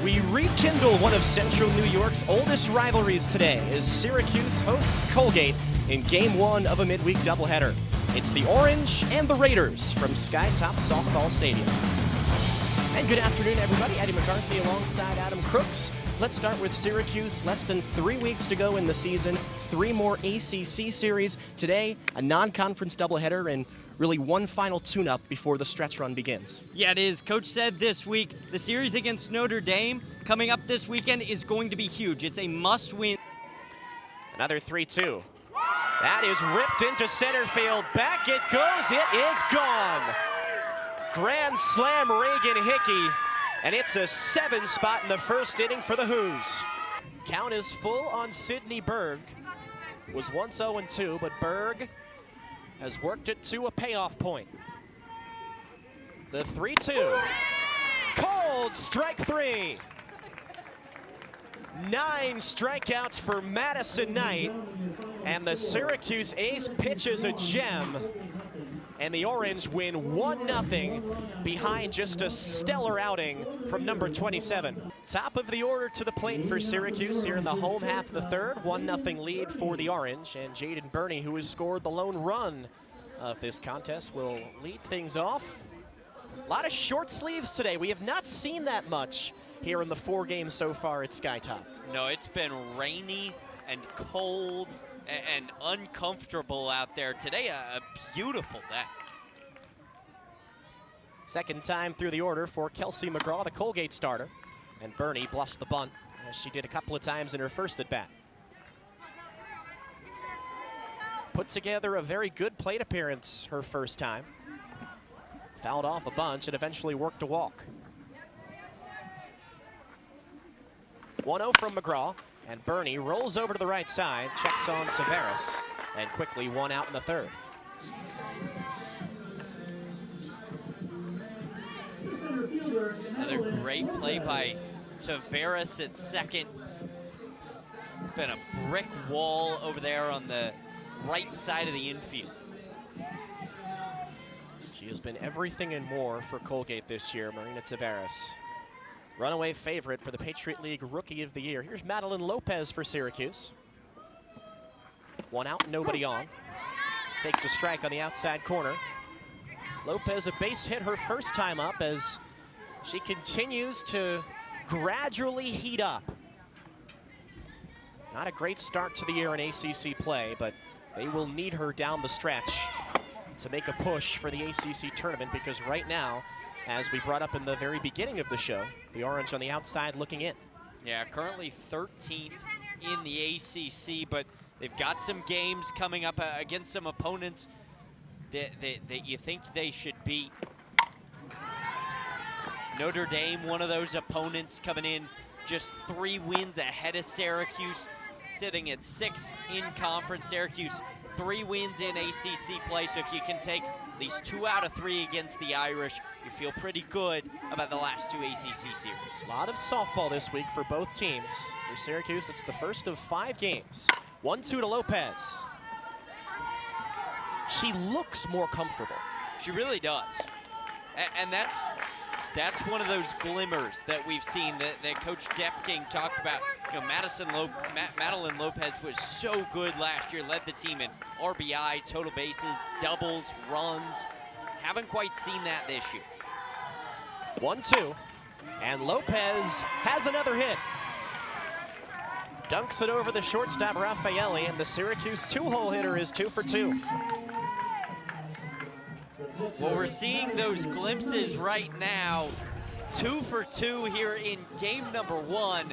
We rekindle one of Central New York's oldest rivalries today as Syracuse hosts Colgate in Game 1 of a midweek doubleheader. It's the Orange and the Raiders from Skytop Softball Stadium. And good afternoon, everybody. Eddie McCarthy alongside Adam Crooks. Let's start with Syracuse. Less than 3 weeks to go in the season. 3 more ACC series. Today, a non-conference doubleheader and really one final tune-up before the stretch run begins. Yeah, it is. Coach said this week, the series against Notre Dame coming up this weekend is going to be huge. It's a must-win. Another 3-2. That is ripped into center field. Back it goes. It is gone. Grand slam Reagan Hickey. And it's a 7 spot in the first inning for the Hoos. Count is full on Sidney Berg. It was once 0-2, but Berg has worked it to a payoff point. The 3-2. Cold strike 3. 9 strikeouts for Madison Knight. And the Syracuse ace pitches a gem. And the Orange win 1-0 behind just a stellar outing from number 27. Top of the order to the plate for Syracuse here in the home half of the third. 1-0 lead for the Orange. And Jaden Burney, who has scored the lone run of this contest, will lead things off. A lot of short sleeves today. We have not seen that much here in the 4 games so far at Skytop. No, it's been rainy and cold and uncomfortable out there today. A beautiful day. Second time through the order for Kelsey McGraw, the Colgate starter. And Burney bluffs the bunt, as she did a couple of times in her first at-bat. Put together a very good plate appearance her first time. Fouled off a bunch and eventually worked a walk. 1-0 from McGraw. And Burney rolls over to the right side, checks on Tavares, and quickly 1 out in the third. Another great play by Tavares at second. Been a brick wall over there on the right side of the infield. She has been everything and more for Colgate this year, Marina Tavares. Runaway favorite for the Patriot League Rookie of the Year. Here's Madeline Lopez for Syracuse. 1 out, nobody on. Takes a strike on the outside corner. Lopez a base hit her first time up as she continues to gradually heat up. Not a great start to the year in ACC play, but they will need her down the stretch to make a push for the ACC tournament, because right now, as we brought up in the very beginning of the show, the Orange on the outside looking in. Yeah, currently 13th in the ACC, but they've got some games coming up against some opponents that you think they should beat. Notre Dame, one of those opponents, coming in just 3 wins ahead of Syracuse, sitting at 6 in conference. Syracuse 3 wins in ACC play, so if you can take at least 2 out of 3 against the Irish, you feel pretty good about the last 2 ACC series. A lot of softball this week for both teams. For Syracuse, it's the first of 5 games. 1-2 to Lopez. She looks more comfortable. She really does. And that's one of those glimmers that we've seen that Coach Depking talked about. You know, Madeline Lopez was so good last year, led the team in RBI, total bases, doubles, runs. Haven't quite seen that this year. 1-2, and Lopez has another hit. Dunks it over the shortstop, Raffaelli, and the Syracuse 2-hole hitter is 2 for 2. Well, we're seeing those glimpses right now. 2 for 2 here in game number 1.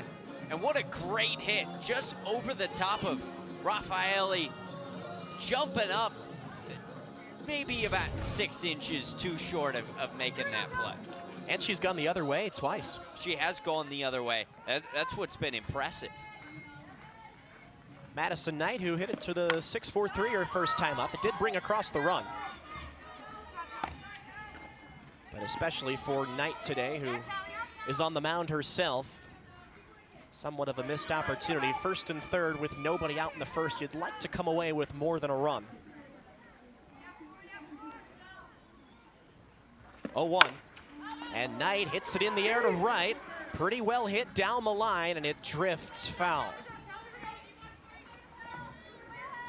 And what a great hit, just over the top of Raffaelli, jumping up, maybe about 6 inches too short of making that play. And she's gone the other way twice. She has gone the other way. That's what's been impressive. Madison Knight, who hit it to the 6-4-3 her first time up. It did bring across the run. But especially for Knight today, who is on the mound herself. Somewhat of a missed opportunity. First and third with nobody out in the first. You'd like to come away with more than a run. 0-1. And Knight hits it in the air to right. Pretty well hit down the line, and it drifts foul.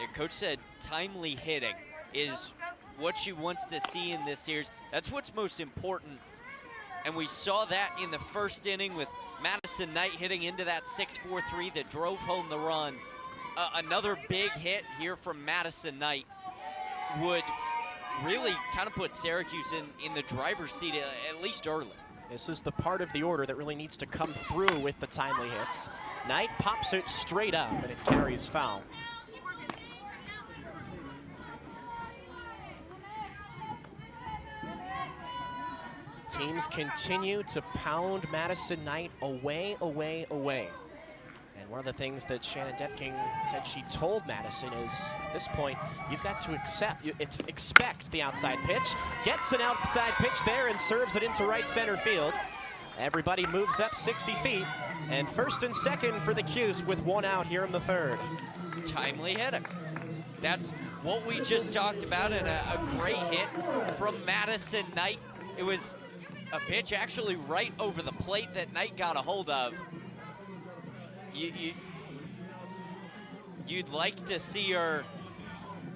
Yeah, Coach said timely hitting is what she wants to see in this series. That's what's most important. And we saw that in the first inning with Madison Knight hitting into that 6-4-3 that drove home the run. Another big hit here from Madison Knight would really kind of put Syracuse in the driver's seat at least early. This is the part of the order that really needs to come through with the timely hits. Knight pops it straight up, and it carries foul. Teams continue to pound Madison Knight away, away, away. And one of the things that Shannon Depking said she told Madison is, at this point, you've got to expect the outside pitch. Gets an outside pitch there and serves it into right center field. Everybody moves up 60 feet. And first and second for the Cuse with one out here in the third. Timely hitting. That's what we just talked about, and a great hit from Madison Knight. It was a pitch actually right over the plate that Knight got a hold of. You'd like to see her.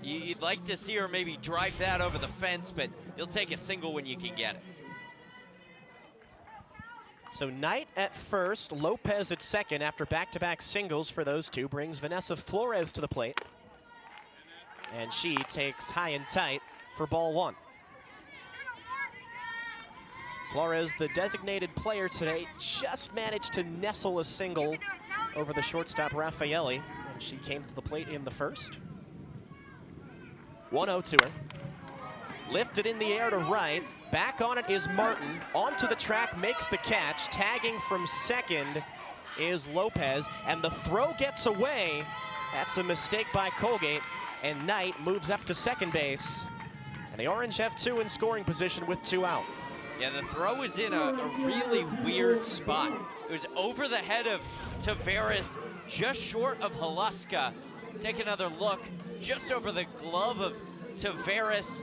You'd like to see her maybe drive that over the fence, but you'll take a single when you can get it. So Knight at first, Lopez at second after back-to-back singles for those two brings Vanessa Flores to the plate. And she takes high and tight for ball one. Flores, the designated player today, just managed to nestle a single over the shortstop Raffaelli, and she came to the plate in the first. 1-0 to her. Lifted in the air to right. Back on it is Martin. Onto the track, makes the catch. Tagging from second is Lopez, and the throw gets away. That's a mistake by Colgate, and Knight moves up to second base. And the Orange have two in scoring position with two out. Yeah, the throw was in a really weird spot. It was over the head of Tavares, just short of Haluska. Take another look, just over the glove of Tavares.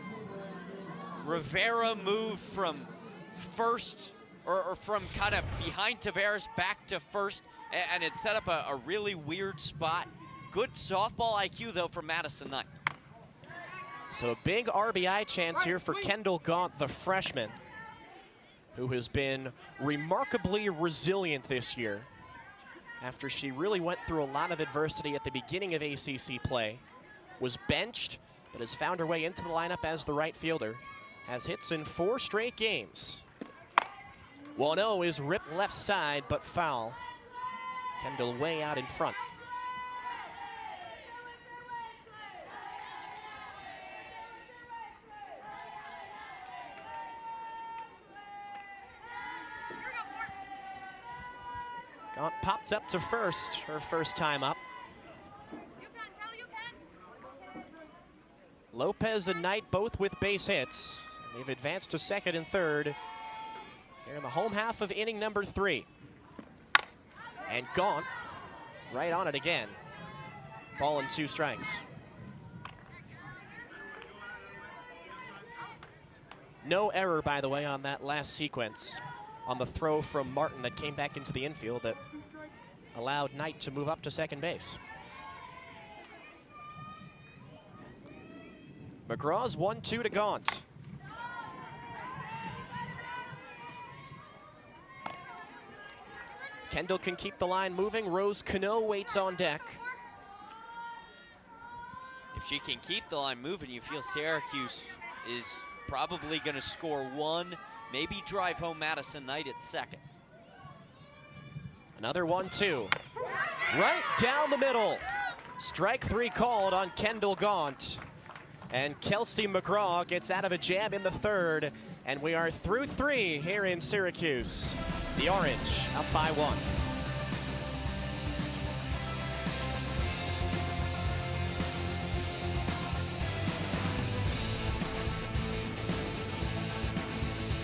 Rivera moved from first, or from kind of behind Tavares back to first, and it set up a really weird spot. Good softball IQ, though, from Madison Knight. So a big RBI chance here for Kendall Gaunt, the freshman, who has been remarkably resilient this year after she really went through a lot of adversity at the beginning of ACC play, was benched, but has found her way into the lineup as the right fielder, has hits in 4 straight games. 1-0 is ripped left side, but foul. Kendall way out in front. Gaunt popped up to first, her first time up. Lopez and Knight both with base hits. They've advanced to second and third here in the home half of inning number 3. And Gaunt right on it again. Ball and 2 strikes. No error, by the way, on that last sequence, on the throw from Martin that came back into the infield that allowed Knight to move up to second base. McGraw's 1-2 to Gaunt. Kendall can keep the line moving. Rose Cano waits on deck. If she can keep the line moving, you feel Syracuse is probably going to score 1, maybe drive home Madison Knight at second. Another 1-2. Right down the middle. Strike 3 called on Kendall Gaunt. And Kelsey McGraw gets out of a jam in the third. And we are through 3 here in Syracuse. The Orange up by 1.